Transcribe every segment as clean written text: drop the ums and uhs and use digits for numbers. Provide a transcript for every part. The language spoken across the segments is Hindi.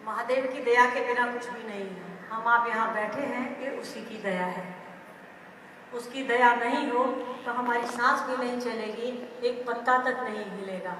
महादेव की दया के बिना कुछ भी नहीं है। हम आप यहाँ बैठे हैं, ये उसी की दया है। उसकी दया नहीं हो तो हमारी सांस भी नहीं चलेगी, एक पत्ता तक नहीं हिलेगा।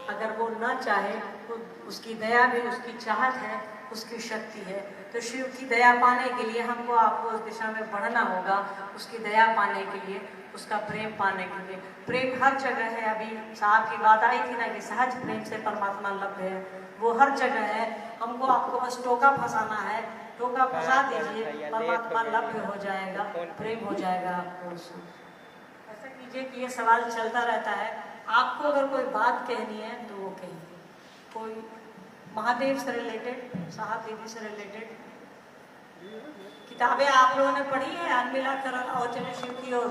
अगर वो न चाहे तो उसकी दया भी उसकी चाहत है, उसकी शक्ति है। तो शिव की दया पाने के लिए हमको आपको उस दिशा में बढ़ना होगा, उसकी दया पाने के लिए, उसका प्रेम पाने के लिए। प्रेम हर जगह है। अभी साहब की बात आई थी ना कि सहज प्रेम से परमात्मा लभ्य है, वो हर जगह है। हमको आपको बस टोका फंसाना है, टोका फंसा दीजिए, परमात्मा लभ्य हो जाएगा, प्रेम हो जाएगा आपको उससे। ऐसा कीजिए कि ये सवाल चलता रहता है, आपको अगर कोई बात कहनी है तो वो कहिए। कोई महादेव से रिलेटेड, साहब दीदी से रिलेटेड किताबें आप लोगों ने पढ़ी है? अन्मिलाकरण और चले शिव की ओर।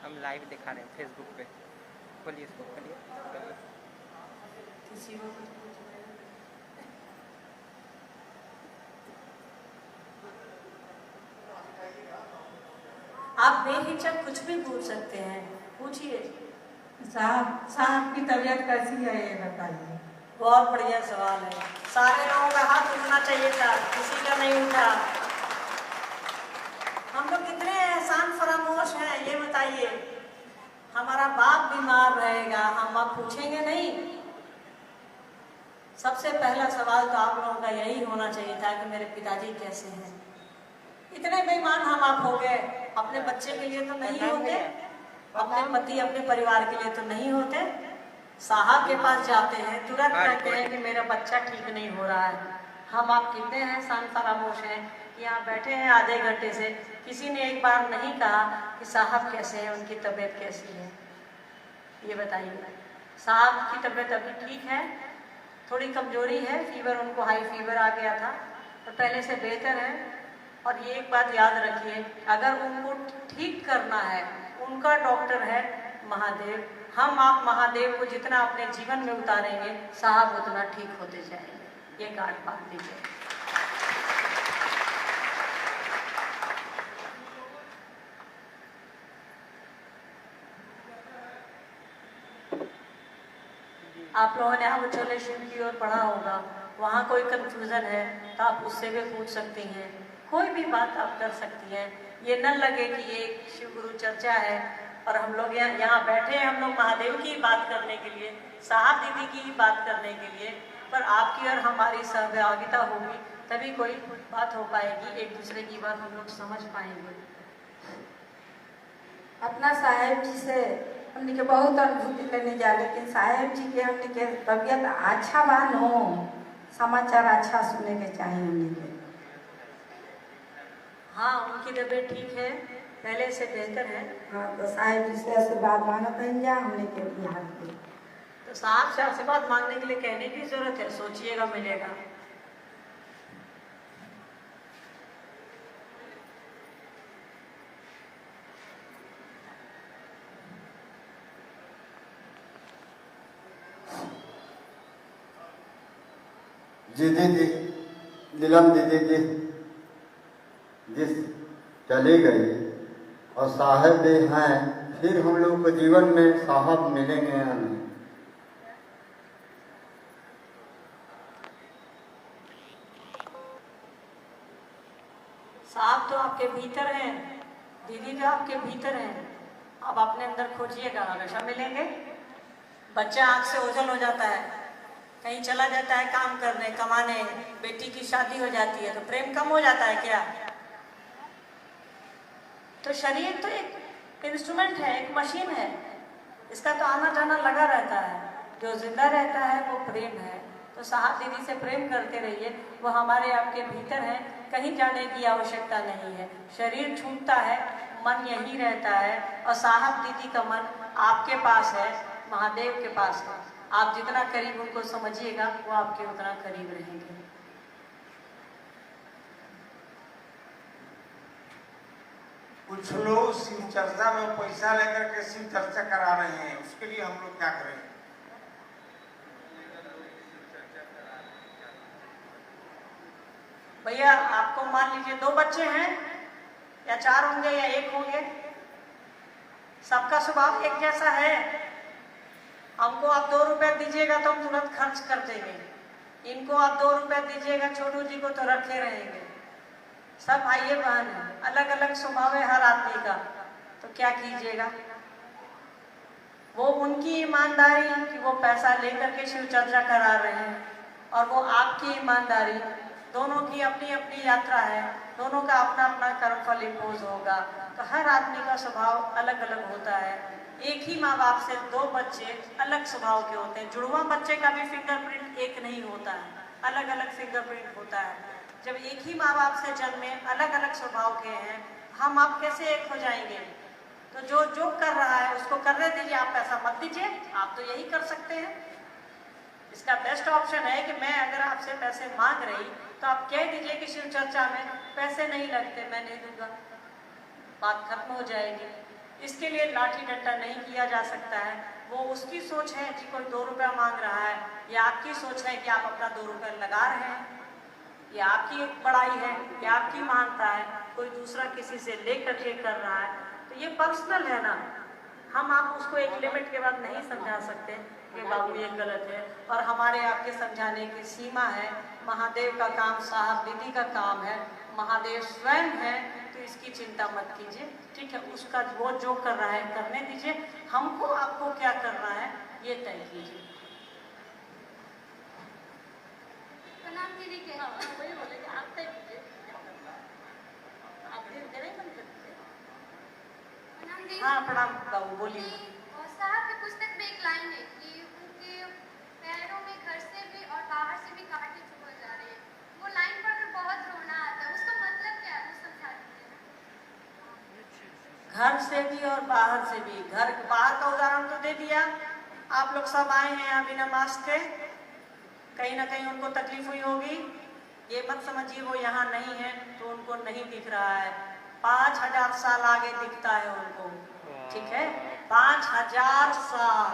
हम लाइव दिखा रहे हैं फेसबुक पे। खोलिए इसको, खोलिए। किसी को आप बेहिचक कुछ भी पूछ सकते हैं, पूछिए। साहब की तबीयत कैसी है ये बताइए। बहुत बढ़िया सवाल है। सारे लोगों का हाथ उठना चाहिए था, किसी का नहीं उठा। हम लोग कितने एहसान फरामोश हैं ये बताइए। हमारा बाप बीमार रहेगा, हम आप पूछेंगे नहीं? सबसे पहला सवाल तो आप लोगों का यही होना चाहिए था कि मेरे पिताजी कैसे हैं। इतने बेईमान हम आप हो गए, अपने बच्चे के लिए तो नहीं होते, अपने पति अपने परिवार के लिए तो नहीं होते। साहब के पास जाते हैं, तुरंत कहते हैं कि मेरा बच्चा ठीक नहीं हो रहा है। हम आप कितने हैं शान फरामोश हैं, यहाँ बैठे हैं आधे घंटे से, किसी ने एक बार नहीं कहा कि साहब कैसे हैं, उनकी तबीयत कैसी है, ये बताइए। साहब की तबीयत अभी ठीक है, थोड़ी कमजोरी है, फीवर, उनको हाई फीवर आ गया था, तो पहले से बेहतर है। और ये एक बात याद रखिए, अगर उनको ठीक करना है, उनका डॉक्टर है महादेव। हम आप महादेव को जितना अपने जीवन में उतारेंगे, साहब उतना ठीक होते जाएंगे। ये गांठ बांध दीजिए। आप लोगों ने अब चले शिव की ओर पढ़ा होगा, वहाँ कोई कंफ्यूजन है तो आप उससे भी पूछ सकती हैं, कोई भी बात आप कर सकती हैं। ये न लगे कि ये शिव गुरु चर्चा है और हम लोग यहाँ बैठे हैं, हम लोग महादेव की बात करने के लिए, साहब दीदी की बात करने के लिए, पर आपकी और हमारी सहभागिता होगी तभी कोई बात हो पाएगी, एक दूसरे की बात हम लोग समझ पाएंगे। अपना साहेब जी से हमने के बहुत अनुभूति लेने जा, लेकिन साहेब जी के हमने के तबीयत अच्छा बानो, समाचार अच्छा सुनने के चाहिए हमने के। हाँ, उनकी तबीयत ठीक है, पहले से बेहतर है। हाँ, तो साहेब जी से आशीर्वाद मांगते हैं जा हमने के बिहार के। तो साहब से आशीर्वाद मांगने के लिए कहने की जरूरत है, सोचिएगा मिलेगा। जी दीदी, नीलम दीदी जी जिस चली गई और साहब भी हैं, फिर हम लोग को जीवन में साहब मिलेंगे या नहीं? साहब तो आपके भीतर हैं, दीदी तो आपके भीतर हैं, आप अपने अंदर खोजिएगा, हमेशा मिलेंगे। बच्चा आँख से ओझल हो जाता है, कहीं चला जाता है काम करने कमाने, बेटी की शादी हो जाती है तो प्रेम कम हो जाता है क्या? तो शरीर तो एक इंस्ट्रूमेंट है, एक मशीन है, इसका तो आना जाना लगा रहता है। जो जिंदा रहता है वो प्रेम है। तो साहब दीदी से प्रेम करते रहिए, वो हमारे आपके भीतर है, कहीं जाने की आवश्यकता नहीं है। शरीर छूटता है, मन यहीं रहता है, और साहब दीदी का मन आपके पास है, महादेव के पास है। आप जितना करीब उनको समझिएगा, वो आपके उतना करीब रहेंगे। कुछ लोग शिव चर्चा में पैसा लेकर के शिव चर्चा करा रहे हैं, उसके लिए हम लोग क्या करें? भैया आपको मान लीजिए 2 बच्चे हैं या 4 होंगे या 1 होंगे, सबका स्वभाव एक जैसा है। हमको आप 2 रुपए दीजिएगा तो हम तुरंत खर्च कर देंगे। इनको आप 2 रुपए दीजिएगा छोटू जी को तो रखे रहेंगे। सब भाई बहन है, अलग अलग स्वभाव है हर आदमी का, तो क्या कीजिएगा। वो उनकी ईमानदारी कि वो पैसा लेकर के शिव चर्चा करा रहे हैं, और वो आपकी ईमानदारी, दोनों की अपनी अपनी यात्रा है, दोनों का अपना अपना कर्मफल इम्पोज होगा। तो हर आदमी का स्वभाव अलग अलग होता है। एक ही माँ बाप से 2 बच्चे अलग स्वभाव के होते हैं। जुड़वा बच्चे का भी फिंगरप्रिंट एक नहीं होता है, अलग अलग फिंगरप्रिंट होता है। जब एक ही माँ बाप से जन्मे, अलग अलग स्वभाव के हैं, हम आप कैसे एक हो जाएंगे। तो जो कर रहा है उसको करने दीजिए, आप पैसा मत दीजिए, आप तो यही कर सकते हैं। इसका बेस्ट ऑप्शन है कि मैं अगर आपसे पैसे मांग रही तो आप कह दीजिए कि शिव चर्चा में पैसे नहीं लगते, मैं नहीं दूंगा, बात खत्म हो जाएगी। इसके लिए लाठी डंडा नहीं किया जा सकता है। वो उसकी सोच है कि कोई 2 रुपया मांग रहा है, या आपकी सोच है कि आप अपना 2 रुपया लगा रहे हैं, ये आपकी एक बड़ाई है, ये आपकी मानता है। कोई दूसरा किसी से लेकर के कर रहा है तो ये पर्सनल है ना। हम आप उसको एक लिमिट के बाद नहीं समझा सकते कि बाबू ये गलत है, और हमारे आपके समझाने की सीमा है। महादेव का काम, साहब दीदी का काम है, महादेव स्वयं है, तो इसकी चिंता मत कीजिए, ठीक है। उसका वो जो कर रहा है करने दीजिए, हमको आपको क्या करना है ये तय कीजिए। प्रणाम दीदी के। हाँ, वही बोलेंगे, आप तय कीजिए क्या करना है। आप फिर करें मन करते हैं। प्रणाम दीदी। हाँ प्रणाम बाबू, बोलिए। और साहब की पुस्तक में एक लाइन है कि उनके पैरों में घर से भी और बाहर से भी कांटे चुभ जा रहे हैं। वो लाइन पढ़कर बहुत रोना आता है, उसका मतलब क्या है, वो समझा दीजिए। घर से भी और बाहर से भी। घर बाहर का उदाहरण तो दे दिया, आप लोग सब आए हैं यहाँ बिना मास्क के, कहीं ना कहीं उनको तकलीफ हुई होगी। ये मत समझिए वो यहाँ नहीं है तो उनको नहीं दिख रहा है। 5000 साल आगे दिखता है उनको, ठीक है। 5000 साल,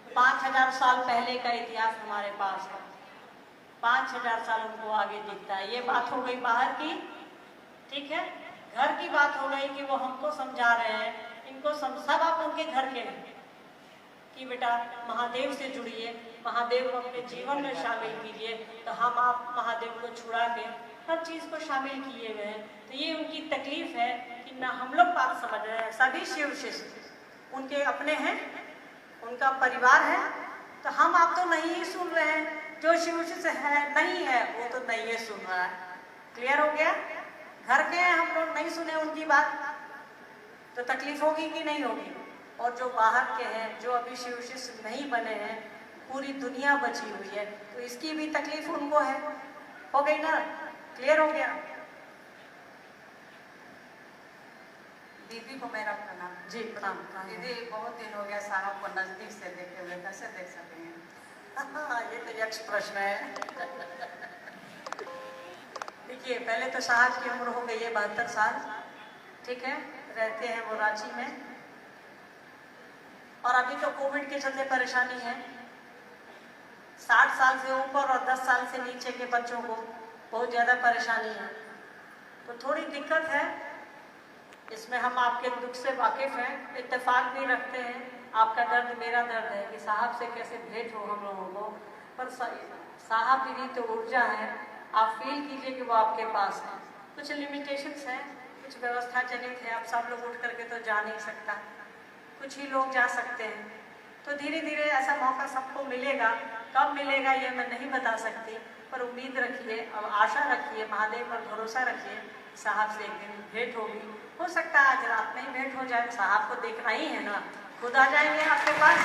5000 साल पहले का इतिहास हमारे पास है। 5000 साल उनको आगे दिखता है। ये बात हो गई बाहर की, ठीक है। घर की बात हो गई कि वो हमको समझा रहे हैं, इनको सब आप उनके घर के हैं कि बेटा महादेव से जुड़िए, महादेव को अपने जीवन में शामिल कीजिए। तो हम आप महादेव को छुड़ा के हर चीज़ को शामिल किए हुए हैं। तो ये उनकी तकलीफ है कि ना हम लोग बात समझ रहे हैं। सभी शिव शिष्य उनके अपने हैं, उनका परिवार है, तो हम आप तो नहीं ही सुन रहे हैं। जो शिव शिष्य है नहीं है वो तो नहीं है सुन रहा है। क्लियर हो गया। घर के हैं हम लोग, नहीं सुने उनकी बात तो तकलीफ होगी कि नहीं होगी। और जो बाहर के हैं, जो अभी शिव शिष्य नहीं बने हैं, पूरी दुनिया बची हुई है, तो इसकी भी तकलीफ उनको है। हो गई ना, क्लियर हो गया। दीदी को मेरा प्रणाम। जी प्रणाम। दीदी बहुत दिन हो गया साहब को नजदीक से देखे हुए, कैसे देख सकेंगे। ये तो यक्ष प्रश्न है। देखिए पहले तो साहब की उम्र हो गई है 72 साल, ठीक है। रहते हैं वो रांची में, और अभी तो कोविड के चलते परेशानी है। 60 साल से ऊपर और 10 साल से नीचे के बच्चों को बहुत ज़्यादा परेशानी है, तो थोड़ी दिक्कत है। इसमें हम आपके दुख से वाकिफ़ हैं, इत्तेफाक भी रखते हैं। आपका दर्द मेरा दर्द है कि साहब से कैसे भेंट हो हम लोगों को। पर साहब दीदी तो ऊर्जा है, आप फील कीजिए कि वो आपके पास है। कुछ लिमिटेशंस हैं, कुछ व्यवस्था जनित है। आप सब लोग उठ करके तो जा नहीं सकता, कुछ ही लोग जा सकते हैं। तो धीरे धीरे ऐसा मौका सबको मिलेगा। कब मिलेगा ये मैं नहीं बता सकती, पर उम्मीद रखिए और आशा रखिए, महादेव पर भरोसा रखिए, साहब से एक दिन भेंट होगी। हो सकता है आज रात में ही भेंट हो जाए। साहब को देखना ही है ना, खुद आ जाएंगे आपके पास।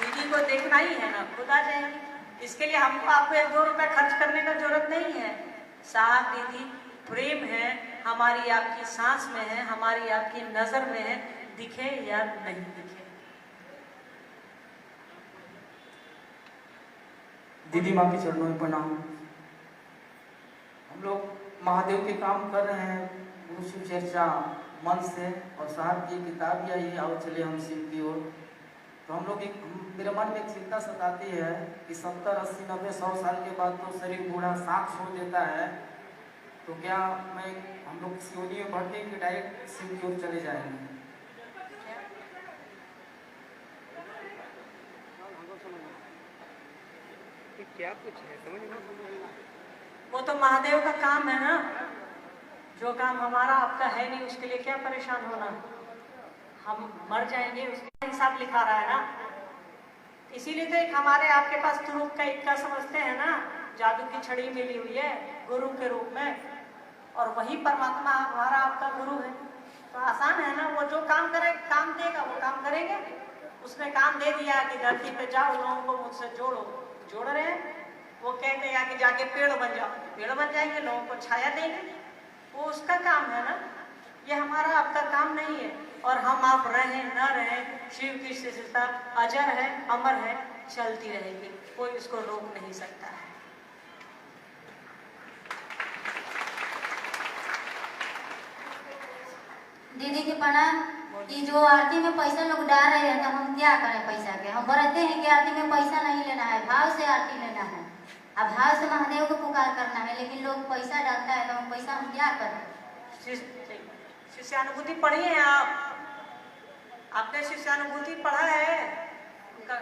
दीदी को देखना ही है ना, खुद आ जाएंगे। इसके लिए हमको आपको 1-2 रुपए खर्च करने का जरूरत नहीं है। साहब दीदी प्रेम है, हमारी आपकी सांस में है, हमारी आपकी नजर में है, दिखे या नहीं दिखे। दीदी माँ के चरणों में प्रणाम। हम लोग महादेव के काम कर रहे हैं, गुरु शिव चर्चा मन से, और साहब की किताब भी आई आओ चले हम शिव की ओर। तो हम लोग मेरे मन में एक चिंता सताती है कि 70, 80, 90, 100 साल के बाद तो शरीर बूढ़ा साथ छोड़ देता है, तो क्या हम लोग सीओनी में भर्ती कि डायरेक्ट शिव की ओर चले जाएंगे। ये क्या कुछ है समझ में? वो तो महादेव का काम है ना, जो काम हमारा आपका है नहीं, उसके लिए क्या परेशान होना। हम मर जाएंगे उसका हिसाब लिखा रहा है ना। इसीलिए तो एक हमारे आपके पास तुरुप का इक्का समझते हैं ना, जादू की छड़ी मिली हुई है गुरु के रूप में, और वही परमात्मा हमारा आपका गुरु है। तो आसान है ना, वो जो काम करे काम देगा वो काम करेंगे। उसने काम दे दिया कि धरती पे जाओ, लोगों को मुझसे जोड़ो, जोड़ रहे हैं। वो कहते हैं कि जाके पेड़ बन जाओ, पेड़ बन जाएंगे, लोगों को छाया देंगे, वो उसका काम है ना। ये हमारा आपका काम नहीं है। और हम आप रहें न रहें, शिव की सृष्टि अजर है, अमर है, चलती रहेगी, कोई इसको रोक नहीं सकता है। दीदी के प्रणाम। कि जो आरती में पैसा लोग डाल रहे हैं तो हम क्या करें पैसा के? हम बरते हैं कि आरती में पैसा नहीं लेना है, भाव से आरती लेना है। अब भाव से महादेव को पुकार करना है, लेकिन लोग पैसा डालता है तो हम पैसा हम क्या करें? शिष्यानुभूति पढ़ी है आप? आपने शिष्यानुभूति पढ़ा है? उनका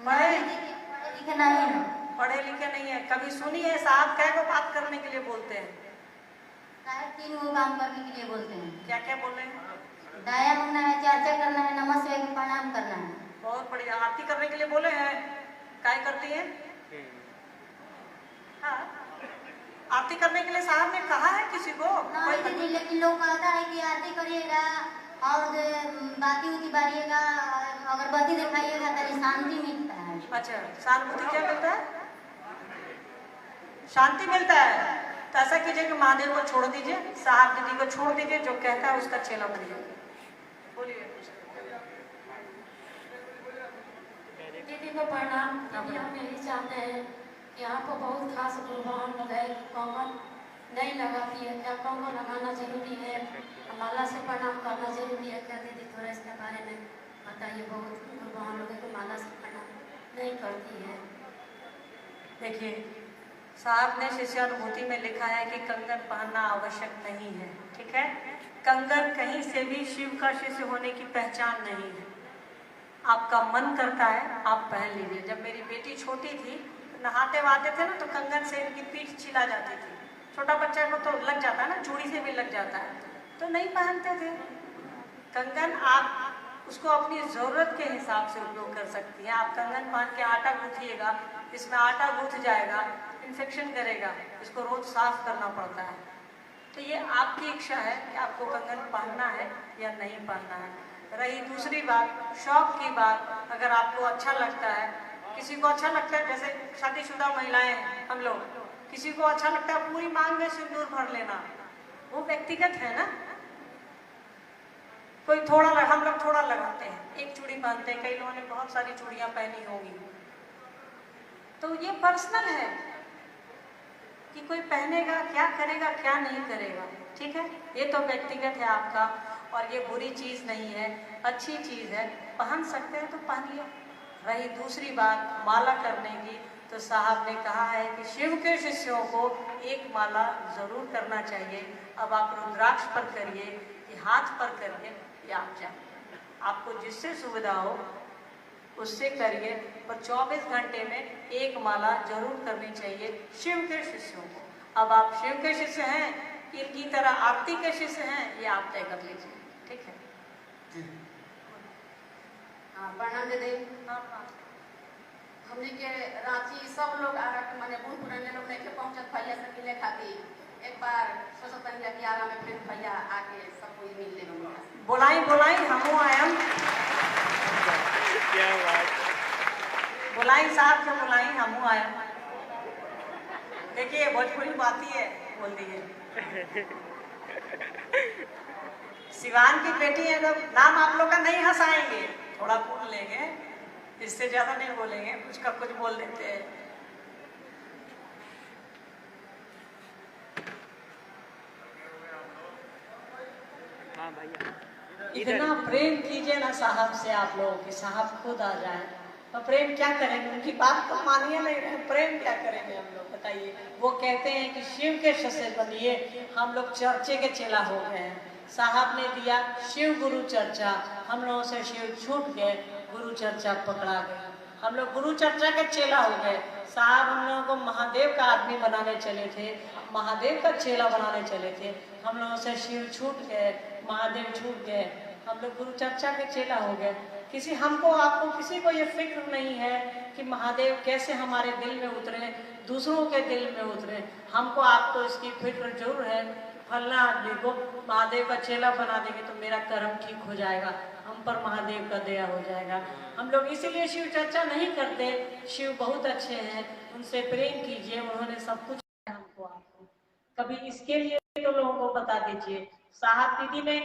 पढ़े लिखे नहीं है। पढ़े लिखे नहीं है, कभी सुनी है साहब कै को बात करने के लिए बोलते हैं? 3 वो काम करने के लिए बोलते हैं। क्या क्या बोल रहे हैं? दया मांगना है, चर्चा करना है, नमस्ते प्रणाम करना है। बहुत बढ़िया। आरती करने के लिए बोले हैं, काय करती है? हाँ, आरती करने के लिए साहब ने कहा है किसी को? नहीं दीदी, लेकिन लोग कहता है कि आरती करिएगा और बाती उती बारिएगा, अगरबत्ती दिखाइएगा तो शांति मिलता है। अच्छा, शांति क्या मिलता है? शांति मिलता है। तो ऐसा कीजिए कि महादेव को छोड़ दीजिए, साहब दीदी को छोड़ दीजिए, जो कहता है उसका चेला बनिए। बोलिए। दीदी को प्रणाम। दीदी हम यही चाहते हैं कि यहाँ पर बहुत खास गुरुवान लोग है, कंगन नहीं लगाती है, क्या कंगन लगाना जरूरी है? माला से प्रणाम करना जरूरी है क्या दीदी? थोड़ा इसके बारे में बताइए। बहुत गुरुवान लोग है कि माला से प्रणाम नहीं करती है। देखिए, साहब ने शिष्यानुभूति में लिखा है कि कंगन पहनना आवश्यक नहीं है, ठीक है? कंगन कहीं से भी शिव का शिष्य होने की पहचान नहीं है। आपका मन करता है आप पहन लीजिए। जब मेरी बेटी छोटी थी, नहाते वहाते थे ना, तो कंगन से इनकी पीठ छिला जाती थी। छोटा बच्चा को तो लग जाता है ना, चूड़ी से भी लग जाता है, तो नहीं पहनते थे कंगन। आप उसको अपनी ज़रूरत के हिसाब से उपयोग कर सकती हैं। आप कंगन पहन के आटा गूँथिएगा, इसमें आटा गूँथ जाएगा, इन्फेक्शन करेगा, इसको रोज साफ करना पड़ता है। तो ये आपकी इच्छा है कि आपको कंगन पहनना है या नहीं पहनना है। रही दूसरी बात, शौक की बात, अगर आपको अच्छा लगता है, किसी को अच्छा लगता है, जैसे शादीशुदा महिलाएं हम लोग, किसी को अच्छा लगता है पूरी मांग में सिंदूर भर लेना, वो व्यक्तिगत है ना। कोई थोड़ा हम लोग थोड़ा लगाते हैं, एक चूड़ी पहनते हैं, कई लोगों ने बहुत सारी चूड़ियां पहनी होंगी, तो ये पर्सनल है कि कोई पहनेगा, क्या करेगा, क्या नहीं करेगा, ठीक है? ये तो व्यक्तिगत है आपका, और ये बुरी चीज़ नहीं है, अच्छी चीज़ है, पहन सकते हैं तो पहनिए। रही दूसरी बात माला करने की, तो साहब ने कहा है कि शिव के शिष्यों को एक माला जरूर करना चाहिए। अब आप रुद्राक्ष पर करिए कि हाथ पर करिए या आप जाए, आपको जिससे सुविधा हो उससे करिए, पर 24 घंटे में एक माला जरूर करनी चाहिए शिव के शिष्यों को। अब आप शिव के शिष्य हैं, इनकी तरह आरती के शिष्य हैं, ये आप तय कर लीजिए, ठीक है? हाँ, प्रणाम दीदी। हमने के रांची सब लोग आकर के माने बूढ़ पुराने लोग नहीं पहुंचत भैया से मिले खातिर। एक बार सोचता नहीं कि आरा में फिर भैया आके सब कोई मिल लेगा। बोलाई बोलाई हमू आयम, क्या बात। बोलाई साहब के बोलाई हमू आयम। देखिए भोजपुरी बात ही है, बोल दिए। सिवान की बेटी है, तो नाम आप लोग का नहीं हंसाएंगे, थोड़ा बोल लेंगे, इससे ज्यादा नहीं बोलेंगे, कुछ का कुछ बोल देते हैं। हाँ भैया, इतना प्रेम कीजिए ना साहब से आप लोग कि साहब खुद आ जाए। तो प्रेम क्या करेंगे, उनकी बात तो मानिए नहीं रहे, प्रेम क्या करेंगे हम लोग बताइए? वो कहते हैं कि शिव के शिष्य बनिए, हम लोग चर्चे के चेला हो गए हैं। साहब ने दिया शिव गुरु चर्चा, हम लोगों से शिव छूट गए, गुरु चर्चा पकड़ा गया, हम लोग गुरु चर्चा के चेला हो गए। साहब हम लोगों को महादेव का आदमी बनाने चले थे, महादेव का चेला बनाने चले थे, हम लोगों से शिव छूट गए, महादेव छूट गए, हम लोग गुरु चर्चा के चेला हो गए। किसी हमको आपको किसी को ये फिक्र नहीं है कि महादेव कैसे हमारे दिल में उतरे, दूसरों के दिल में उतरे। हमको आपको इसकी फिक्र जरूर है, फलना आदमी को महादेव का चेला बना देंगे तो मेरा कर्म ठीक हो जाएगा, हम पर महादेव का दया हो जाएगा। हम लोग इसीलिए शिव चर्चा नहीं करते। शिव बहुत अच्छे हैं, उनसे प्रेम कीजिए, उन्होंने सब कुछ हमको आपको। कभी इसके लिए तो लोगों को बता दीजिए, साहब दीदी ने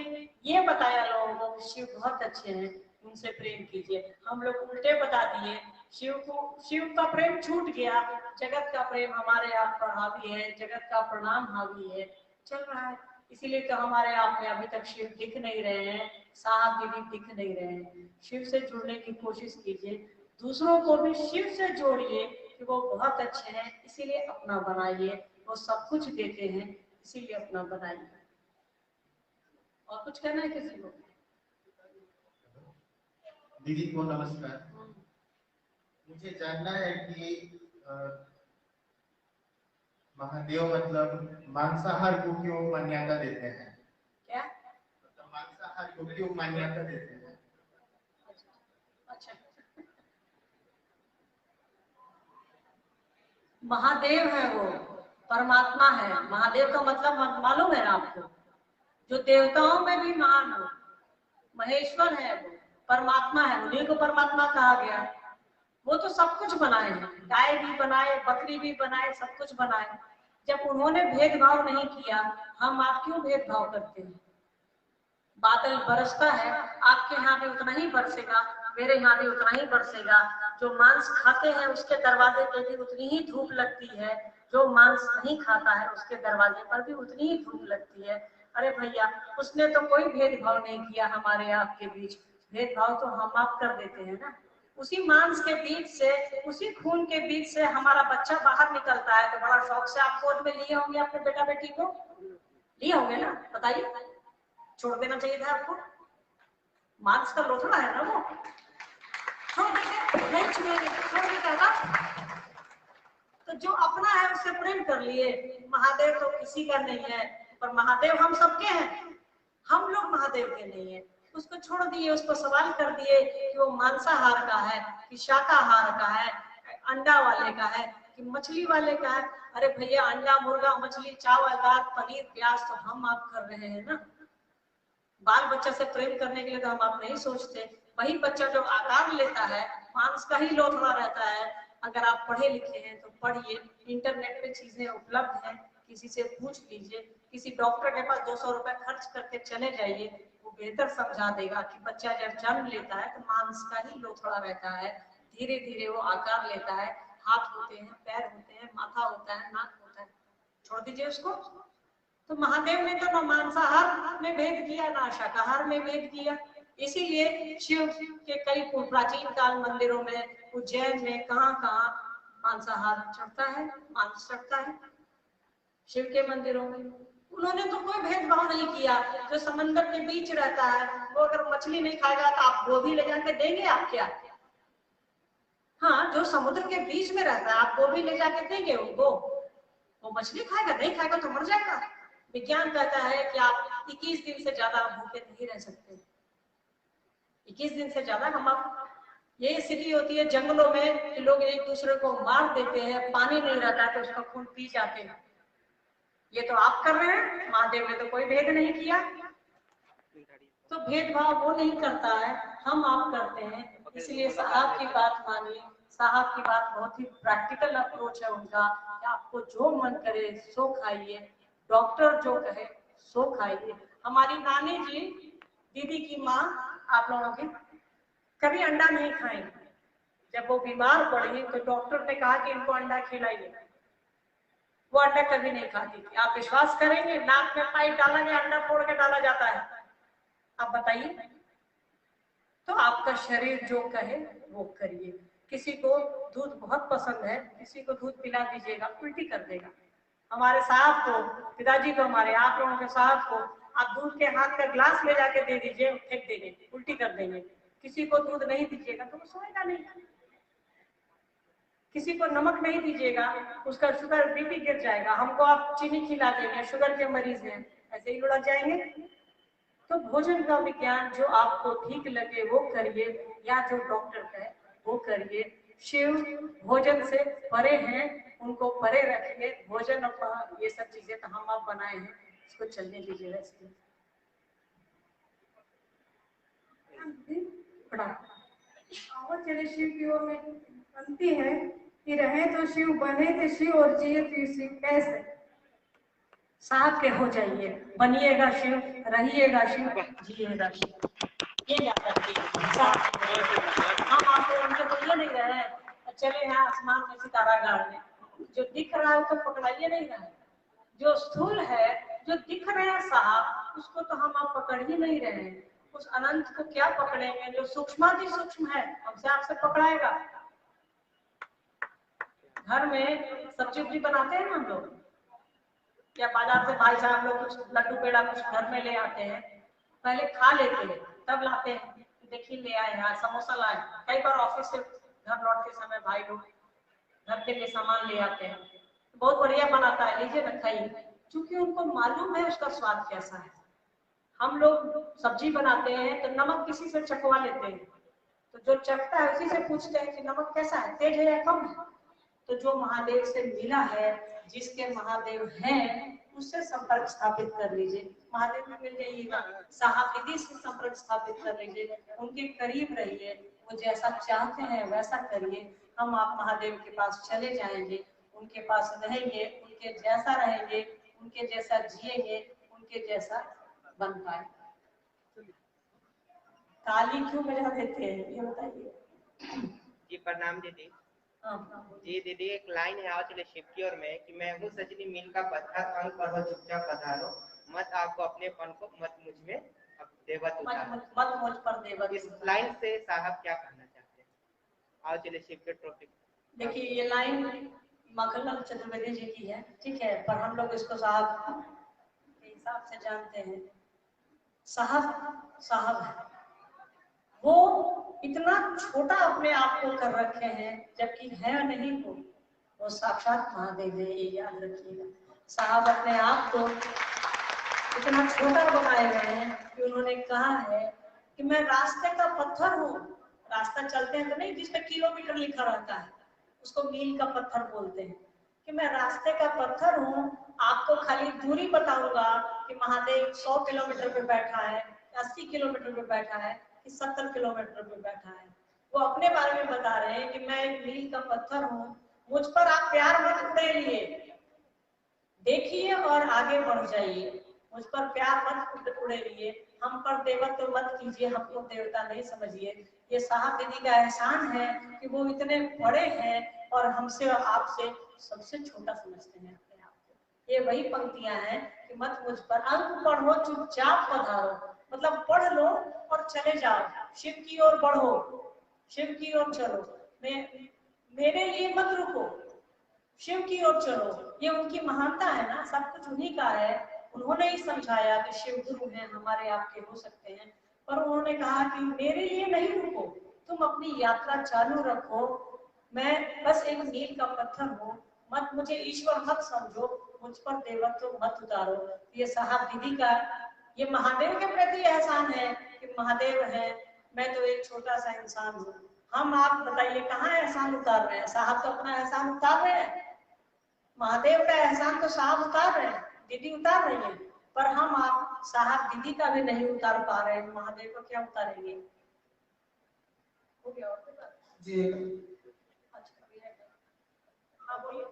ये बताया लोगों को कि शिव बहुत अच्छे हैं, उनसे प्रेम कीजिए। हम लोग उल्टे बता दिए, शिव का प्रेम छूट गया, जगत का प्रेम हमारे आप पर हावी है, जगत का प्रणाम हावी है, चल रहा है। इसीलिए तो हमारे आप में अभी तक शिव दिख नहीं रहे हैं, साहब दीदी दिख नहीं रहे हैं। शिव से जुड़ने की कोशिश कीजिए, दूसरों को भी शिव से जोड़िए कि वो बहुत अच्छे हैं, इसीलिए अपना बनाइए। वो सब कुछ देते हैं, इसीलिए अपना बनाइए। और कुछ कहना है किसी को? दीदी को नमस्कार। मुझे जानना है कि महादेव मतलब मांसाहार को क्यों मान्यता देते हैं? क्या मतलब मांसाहार को क्यों मान्यता देते हैं? अच्छा, महादेव है, वो परमात्मा है। महादेव का मतलब मालूम है ना आपको? जो देवताओं में भी महान हो, महेश्वर है, वो परमात्मा है, उन्हीं को परमात्मा कहा गया। वो तो सब कुछ बनाए हैं, गाय भी बनाए, बकरी भी बनाए, सब कुछ बनाए। जब उन्होंने भेदभाव नहीं किया, हम आप क्यों भेदभाव करते हैं? बादल बरसता है, आपके यहाँ भी उतना ही बरसेगा, मेरे यहाँ भी उतना ही बरसेगा। जो मांस खाते हैं उसके दरवाजे पे भी उतनी ही धूप लगती है, जो मांस नहीं खाता है उसके दरवाजे पर भी उतनी ही धूप लगती है। अरे भैया, उसने तो कोई भेदभाव नहीं किया हमारे आपके बीच। भेदभाव तो हम आप कर देते हैं ना। उसी मांस के बीच से, उसी खून के बीच से हमारा बच्चा बाहर निकलता है, तो बड़ा शौक से आप गोद में लिए होंगे अपने बेटा बेटी को, लिए होंगे ना? बताइए, छोड़ देना चाहिए था आपको? मांस का लोथड़ा है ना वो, छोड़ देते, नहीं छुएंगे, छोड़ देता है ना। तो जो अपना है उससे प्रेम कर लिए। महादेव तो किसी का नहीं है, पर महादेव हम सबके हैं, हम लोग महादेव के नहीं है। उसको छोड़ दिए, उसको सवाल कर दिए कि वो मांसाहार का है कि शाकाहार का है, अंडा वाले का है कि मछली वाले का है। अरे भैया, अंडा, मुर्गा, मछली, चावल, दाल, पनीर, प्याज तो हम आप कर रहे हैं ना। बाल बच्चा से प्रेम करने के लिए तो हम आप नहीं सोचते। वही बच्चा जो आकार लेता है, मांस का ही लोथड़ा रहता है। अगर आप पढ़े लिखे हैं तो पढ़िए, इंटरनेट पे चीजें उपलब्ध हैं, किसी से पूछ लीजिए, किसी डॉक्टर के पास 200 रुपए खर्च करके चले जाइए, वो बेहतर समझा देगा कि बच्चा जब जन्म लेता है तो मांस का ही लोथड़ा रहता है, धीरे धीरे वो आकार लेता है, हाथ होते हैं, पैर होते हैं, माथा होता है, नाक होता है, छोड़ दीजिए उसको। तो महादेव ने तो न मांसाहार में भेद किया, ना शाकाहार में भेद किया। इसीलिए शिव के कई प्राचीन काल मंदिरों में, उज्जैन में, कहाँ कहाँ मांसाहार चढ़ता है, मांस चढ़ता है शिव के मंदिरों में। उन्होंने तो कोई भेदभाव नहीं किया। जो समंदर के बीच रहता है वो अगर मछली नहीं खाएगा तो आप गोभी ले जाके देंगे आप क्या? हाँ, जो समुद्र के बीच में रहता है आप गोभी ले जाके देंगे उनको? वो मछली खाएगा? नहीं खाएगा तो मर जाएगा। विज्ञान कहता है कि आप 21 दिन से ज्यादा भूखे नहीं रह सकते। 21 दिन से ज्यादा हम आप, ये स्थिति होती है जंगलों में कि लोग एक दूसरे को मार देते हैं, पानी नहीं रहता तो उसका खून पी जाते हैं। ये तो आप कर रहे हैं, महादेव ने तो कोई भेद नहीं किया। तो भेदभाव वो नहीं करता है, हम आप करते हैं। इसलिए साहब की बात मानिए। साहब की बात बहुत ही प्रैक्टिकल अप्रोच है उनका, कि आपको जो मन करे सो खाइए, डॉक्टर जो कहे सो खाइए। हमारी नानी जी, दीदी की माँ, आप लोगों की, कभी अंडा नहीं खाएंगे। जब वो बीमार पड़ी तो डॉक्टर ने कहा कि इनको अंडा खिलाइए, वो अंडा कभी नहीं खाती थी। आप विश्वास करेंगे, नाक में पाइप डाला गया, अंडा फोड़ के डाला जाता है। आप बताइए, तो आपका शरीर जो कहे वो करिए। किसी को दूध बहुत पसंद है, किसी को दूध पिला दीजिएगा, उल्टी कर देगा। हमारे साहब को, पिताजी को, हमारे आप लोगों के साहब को आप दूध के हाथ का ग्लास ले जाके दे दीजिए, फेंक देंगे, उल्टी कर देंगे। किसी को दूध नहीं दीजिएगा तो वो सोएगा नहीं। किसी को नमक नहीं दीजिएगा, उसका शुगर बीपी गिर जाएगा। हमको आप चीनी खिला देंगे, शुगर के मरीज हैं, ऐसे ही लुढ़क जाएंगे। तो भोजन का विज्ञान जो आपको ठीक लगे वो करिए, या जो डॉक्टर कहे वो करिए। शिव भोजन से परे हैं, उनको परे रखिए। भोजन और ये सब चीजें तो हम आप बनाए हैं, इसको चलने दीजिए। वैसे और चले शिव की ओर में बनती है कि रहे तो शिव, बने तो शिव और जिए तो शिव। कैसे? साथ के हो जाइए, बनिएगा शिव, रहिएगा शिव, जिएगा शिव। ये क्या करती है? हम आपको उनके बोलिए नहीं रहे हैं, चले यहाँ आसमान में सितारा गाड़ने। जो दिख रहा है तो पकड़ाइए नहीं रहे। जो स्थूल है, जो दिख रहे हैं साहब, उसको तो हम आप पकड़ ही नहीं रहे हैं। उस अनंत को क्या पकड़ेंगे जो सूक्ष्माति सूक्ष्म है, हमसे आपसे पकड़ाएगा। घर में सब्जी उब्जी बनाते हैं ना हम लोग, या बाजार से भाई साहब लोग कुछ लड्डू पेड़ा कुछ घर में ले आते हैं, पहले खा लेते हैं तब लाते हैं। देखिए ले आए हैं, समोसा लाए। कई बार ऑफिस से घर लौटते समय भाई लोग घर के लिए सामान ले आते हैं, बहुत बढ़िया बनाता है, लीजिए ना खाइए, क्योंकि उनको मालूम है उसका स्वाद कैसा है। हम लोग सब्जी बनाते हैं तो नमक किसी से चखवा लेते हैं, तो जो चखता है उसी से पूछते हैं कि नमक कैसा है, तेज है या कम है। तो जो महादेव से मिला है, जिसके महादेव हैं, उससे संपर्क स्थापित कर लीजिए, महादेव में मिल जाइएगा। साहब से संपर्क स्थापित कर लीजिए, उनके करीब रहिए, वो जैसा चाहते हैं वैसा करिए। हम आप महादेव के पास चले जाएंगे, उनके पास रहेंगे, उनके जैसा रहेंगे, उनके जैसा जिएंगे, उनके जैसा बन पाए। ताली क्यों बजा देते हैं ये बताइए। जी प्रणाम दीदी। जी दीदी, एक लाइन है आओ चले शिव की ओर में कि मैं हूँ सजनी मील का पत्थर, अंग पर हो चुपचाप पधारो, मत आपको अपनेपन को मत मुझ में अब देवत उतारो। मत मुझ पर देवत। इस लाइन से साहब क्या कहना चाहते हैं? आओ चले शिव के टॉपिक। देखिए ये लाइन माखनलाल चतुर्वेदी जी की है, ठीक है, पर हम लोग इसको साहब के हिसाब से जानते हैं। साहब साहब है, वो इतना छोटा अपने आप को कर रखे हैं, जबकि है नहीं वो साक्षात महादेव है, ये याद रखिएगा। साहब अपने आप को इतना छोटा बनाए गए हैं कि उन्होंने कहा है कि मैं रास्ते का पत्थर हूँ। रास्ता चलते हैं तो नहीं, जिसपे किलोमीटर लिखा रहता है उसको मील का पत्थर बोलते हैं, कि मैं रास्ते का पत्थर हूँ। आपको खाली दूरी बताऊंगा कि महादेव 100 किलोमीटर पे बैठा है, 80 किलोमीटर पे बैठा है, कि 70 किलोमीटर पे बैठा है। वो अपने बारे में बता रहे हैं कि मैं एक मील का पत्थर हूँ, मुझ पर आप प्यार मत उड़ेलिए, देखिए और आगे बढ़ जाइए। मुझ पर प्यार मत उड़ेलिए, हम पर देवत्व मत कीजिए, हमको देवता नहीं समझिए। ये साहब दीदी का एहसान है कि वो इतने बड़े हैं और हमसे और आपसे सबसे छोटा समझते हैं अपने आप को। ये वही पंक्तियां हैं कि मत मुझ पर अंक पढ़ो चुपचाप पधारो, मतलब पढ़ लो और चले जाओ, शिव की ओर बढ़ो, शिव की ओर चलो, मेरे लिए मत रुको, शिव की ओर चलो। ये उनकी महानता है ना, सब कुछ उन्हीं का है। उन्होंने ही समझाया कि शिव गुरु हैं, हमारे आपके हो सकते हैं, पर उन्होंने कहा कि मेरे लिए नहीं रुको, तुम अपनी यात्रा चालू रखो, मैं बस एक मील का पत्थर हूँ, मत मुझे ईश्वर मत समझो, मुझ पर देवत्व मत उतारो। ये साहब दीदी का ये महादेव के प्रति एहसान है कि महादेव है, मैं तो एक छोटा सा इंसान हूँ। हम आप बताइए कहाँ एहसान उतार रहे हैं? साहब तो अपना एहसान उतार रहे हैं, महादेव का एहसान तो साहब उतार रहे हैं, दीदी उतार रही है, पर हम आप साहब दीदी का भी नहीं उतार पा रहे हैं, महादेव को क्या उतारेंगे? हो गया जी हाँ बोलिए।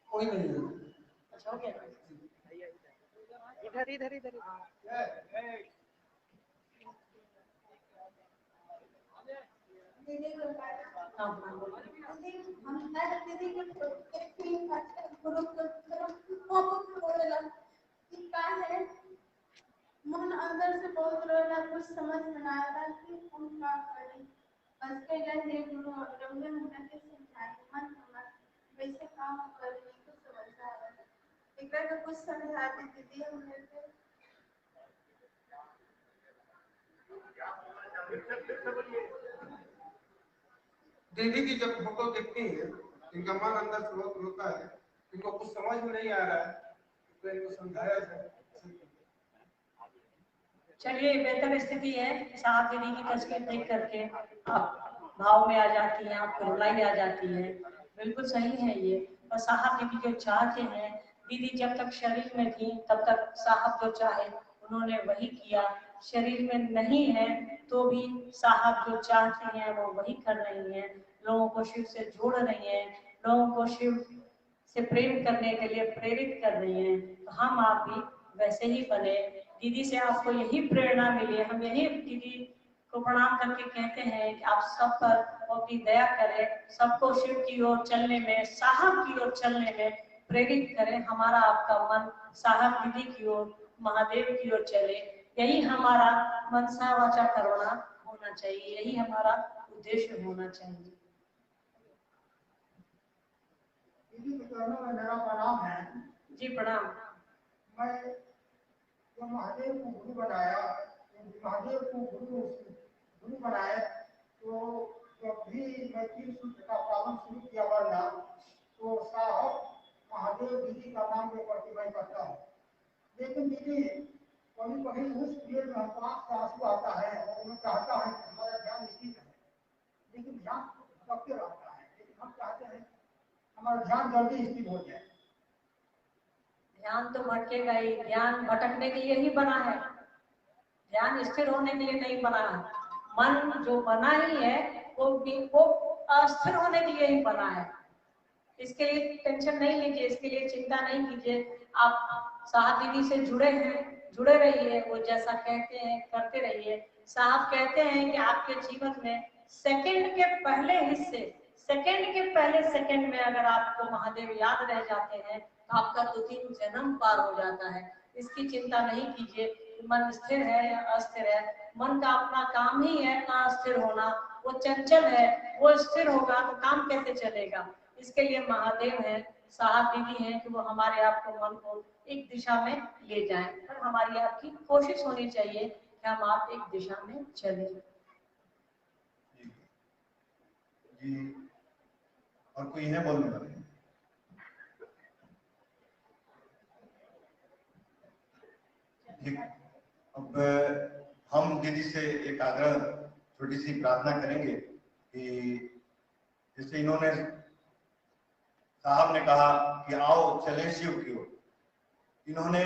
कोई नहीं है। अच्छा हो गया, इधर इधर इधर मन अंदर से बहुत रोना, कुछ समझ में ना आ रहा कि हम क्या करें। बस के जैसे गुरु रंगे मुझे समझाए मन हमारा वैसे काम करने को समझ आ रहा है। इकरा का कुछ समझा दी दीदी हमने से। दीदी की जब फोटो देखते हैं इनका मन अंदर से बहुत रोता है, इनको कुछ समझ में नहीं आ रहा है, तो इनको समझाया जाए। चलिए, बेहतर स्थिति है। साहब दीदी की तस्वीर देख करके आप भाव में आ जाती हैं, आपको रुलाई आ जाती है। बिल्कुल सही है ये। और साहब दीदी जो चाहते हैं, दीदी जब तक शरीर में थी तब तक साहब जो चाहे उन्होंने वही किया। शरीर में नहीं है तो भी साहब जो चाहती हैं वो वही कर रही हैं। लोगों को शिव से जोड़ रही हैं, लोगों को शिव से प्रेम करने के लिए प्रेरित कर रही हैं। तो हम आप भी वैसे ही बने। दीदी से आपको यही प्रेरणा मिली। हम यही दीदी को प्रणाम करके कहते हैं कि आप सब पर अपनी दया करें, सबको शिव की ओर चलने में, साहब की ओर चलने में प्रेरित करें। हमारा आपका मन साहब दीदी की ओर, महादेव की ओर चले। यही हमारा मनसा वाचा करुणा होना चाहिए, यही हमारा उद्देश्य होना चाहिए। दीदी के चरणों में मेरा प्रणाम है। जी प्रणाम। मैं जो महादेव को गुरु बनाया, महादेव को गुरु बनाए, तो जब भी मैं 3 सूत्र का पालन शुरू किया वरना, तो साहब महादेव दीदी का नाम लेकर के मैं करता हूँ। लेकिन दीदी कभी कभी उस पीरियड में हमको आंख से आंसू आता है और मैं चाहता है कि हमारा ध्यान स्थिर है, लेकिन ध्यान भटकते रहता है। लेकिन हम चाहते हैं हमारा ध्यान जल्दी स्थिर हो जाए। ध्यान तो भटकेगा ही, ध्यान भटकने के लिए ही बना है, ध्यान स्थिर होने के लिए नहीं बना है। मन जो बना ही है वो अस्थिर होने के लिए ही बना है। इसके लिए टेंशन नहीं लीजिए, इसके लिए चिंता नहीं कीजिए। आप साहब दीदी से जुड़े हैं, जुड़े रहिए, वो जैसा कहते हैं करते रहिए। साहब कहते हैं कि आपके जीवन में सेकंड के पहले हिस्से, सेकंड के पहले सेकंड में अगर आपको महादेव याद रह जाते हैं तो आपका 2-3 जन्म पार हो जाता है। इसकी चिंता नहीं कीजिए। मन स्थिर है या अस्थिर है, मन का अपना काम ही है ना अस्थिर होना। वो चंचल है, वो स्थिर होगा तो काम कैसे चलेगा। इसके लिए महादेव है, साहब दीदी हैं कि वो हमारे आपको मन को एक दिशा में ले जाएं। पर हमारी आपकी कोशिश होनी चाहिए कि हम आप एक दिशा में चले। जी, और कोई है बोलने वाले? अब हम दीदी से एक आग्रह, छोटी सी प्रार्थना करेंगे कि जैसे इन्होंने, साहब ने कहा कि आओ चलें शिव की ओर, इन्होंने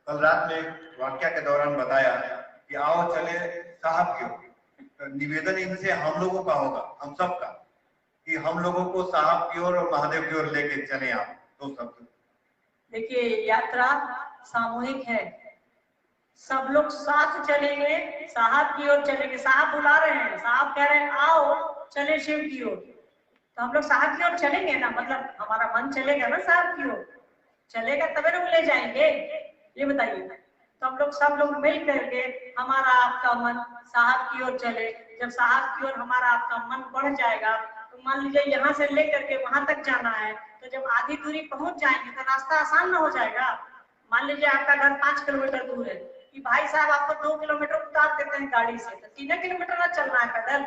कल रात में एक वाक्य के दौरान बताया कि आओ चले साहब की ओर। निवेदन इनसे हम लोगों का होगा, हम सब का, कि हम लोगों को साहब की ओर और महादेव की ओर लेके चले। आप तो सब देखिए, यात्रा सामूहिक है, सब लोग साथ चलेंगे, साहब की ओर चलेंगे। साहब बुला रहे हैं, साहब कह रहे हैं आओ चले शिव की ओर, तो हम लोग साहब की ओर चलेंगे ना। मतलब हमारा मन चलेगा ना साहब की ओर, चलेगा तभी लोग ले जाएंगे। ये बताइए। तो हम लोग सब लोग मिल करके हमारा आपका मन साहब की ओर चले। जब साहब की ओर हमारा आपका मन बढ़ जाएगा तो मान लीजिए यहाँ से लेकर के वहां तक जाना है, तो जब आधी दूरी पहुंच जाएंगे तो रास्ता आसान ना हो जाएगा। मान लीजिए आपका घर 5 किलोमीटर दूर है, कि भाई साहब आपको 2 किलोमीटर उतार देते हैं गाड़ी से, तो 3 किलोमीटर ना चलना है पैदल।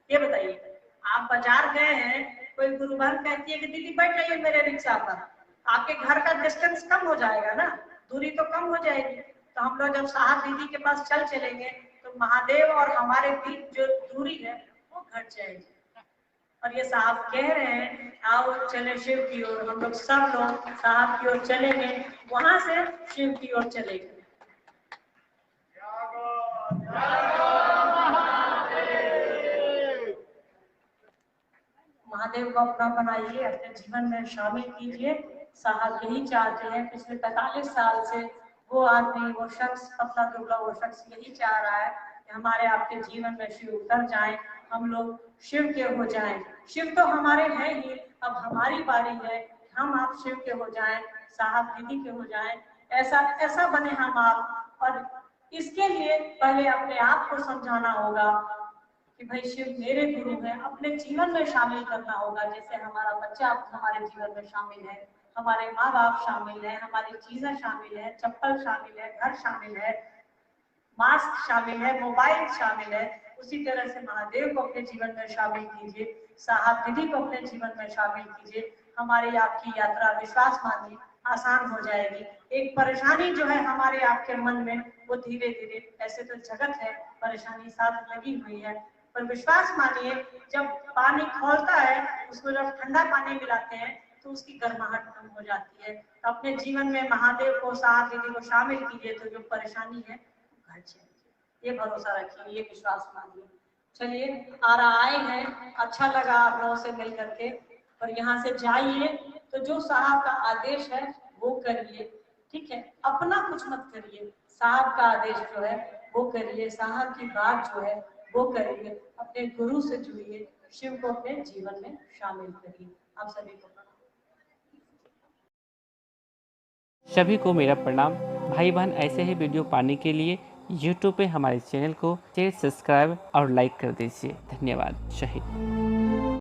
ये बताइए, आप बाजार गए हैं, कोई गुरु बहन कहती है कि दीदी बैठ जाइए मेरे रिक्शा पर, आपके घर का डिस्टेंस कम हो जाएगा ना, दूरी तो कम हो जाएगी। तो हम लोग जब साहब दीदी के पास चलेंगे तो महादेव और हमारे बीच जो दूरी है वो घट जाएगी। और ये साहब कह रहे हैं आओ चले शिव की ओर। हम लोग सब लोग साहब की ओर चलेंगे, वहां से शिव की ओर चलेंगे। महादेव को अपना बनाइए, अपने जीवन में शामिल कीजिए। साहब यही चाहते हैं, पिछले 45 साल से वो आदमी, वो शख्स, पतला दुबला वो शख्स यही चाह रहा है कि हमारे आपके जीवन में शिव उतर जाएं, हम लोग शिव के हो जाएं। शिव तो हमारे हैं ही, अब हमारी बारी है हम आप शिव के हो जाएं, साहब दीदी के हो जाएं। ऐसा ऐसा बने हम आप। और इसके लिए पहले अपने आप को समझाना होगा कि भाई शिव मेरे गुरु हैं, अपने जीवन में शामिल करना होगा। जैसे हमारा बच्चा हमारे जीवन में शामिल है, हमारे माँ बाप शामिल है, हमारी चीजें शामिल है, चप्पल शामिल है, घर शामिल है, मास्क शामिल है, मोबाइल शामिल है। उसी तरह से महादेव को अपने जीवन में शामिल कीजिए, साहब दीदी को अपने जीवन में शामिल कीजिए। हमारी आपकी यात्रा विश्वास मानिए आसान हो जाएगी। एक परेशानी जो है हमारे आपके मन में वो धीरे धीरे, ऐसे तो जगत है परेशानी साथ लगी हुई है, पर विश्वास मानिए जब पानी खौलता है उसको जब ठंडा पानी मिलाते हैं तो उसकी गर्माहट कम हो जाती है। तो अपने जीवन में महादेव को साहब दीदी को शामिल कीजिए तो जो परेशानी है घट जाएगी। ये भरोसा रखिए, ये विश्वास मानिए। चलिए आए हैं, अच्छा लगा आप लोगों से मिल करके। और यहाँ से जाइए तो जो साहब का आदेश है वो करिए, ठीक है, अपना कुछ मत करिए, साहब का आदेश जो है वो करिए, साहब की बात जो है वो करिए, अपने गुरु से जुड़िए, शिव को अपने जीवन में शामिल करिए। आप सभी को प्रणाम। सभी को मेरा प्रणाम। भाई बहन ऐसे ही वीडियो पाने के लिए YouTube पे हमारे चैनल को सब्सक्राइब और लाइक कर दीजिए। धन्यवाद। शहीद।